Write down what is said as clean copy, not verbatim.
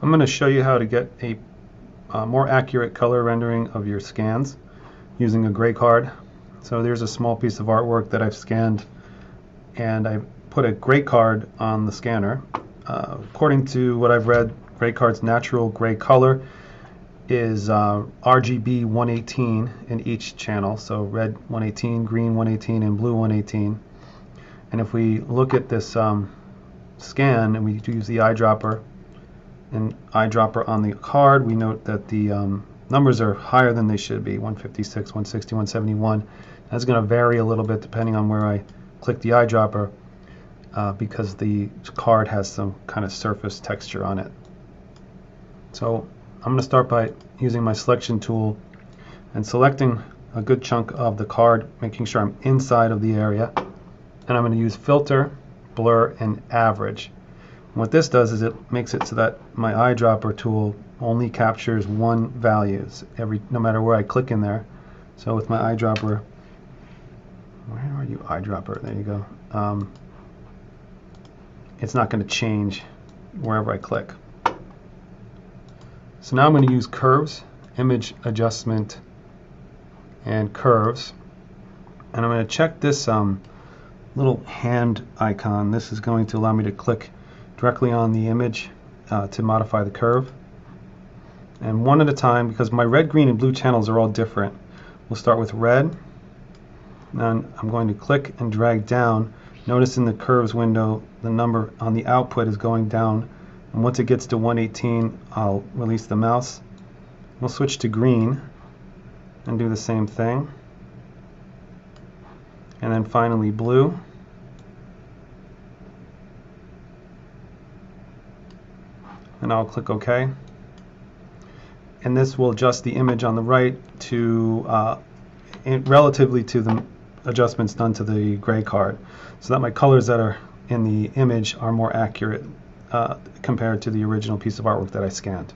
I'm going to show you how to get a more accurate color rendering of your scans using a gray card. So there's a small piece of artwork that I've scanned, and I put a gray card on the scanner. According to what I've read, gray card's natural gray color is RGB 118 in each channel, so red 118, green 118, and blue 118. And if we look at this scan and we use the eyedropper on the card, we note that the numbers are higher than they should be, 156, 160, 171. That's going to vary a little bit depending on where I click the eyedropper because the card has some kind of surface texture on it. So I'm going to start by using my selection tool and selecting a good chunk of the card, making sure I'm inside of the area. And I'm going to use filter, blur, and average. And what this does is it makes it so that my eyedropper tool only captures one value no matter where I click in there. So with my eyedropper, where are you, eyedropper? There you go. It's not going to change wherever I click. So now I'm going to use curves, image adjustment, and curves. And I'm going to check this little hand icon. This is going to allow me to click directly on the image to modify the curve. And one at a time, because my red, green, and blue channels are all different. We'll start with red. And I'm going to click and drag down. Notice in the curves window, the number on the output is going down. And once it gets to 118, I'll release the mouse. We'll switch to green and do the same thing. And then finally blue. And I'll click OK. And this will adjust the image on the right to relatively to the adjustments done to the gray card, so that my colors that are in the image are more accurate compared to the original piece of artwork that I scanned.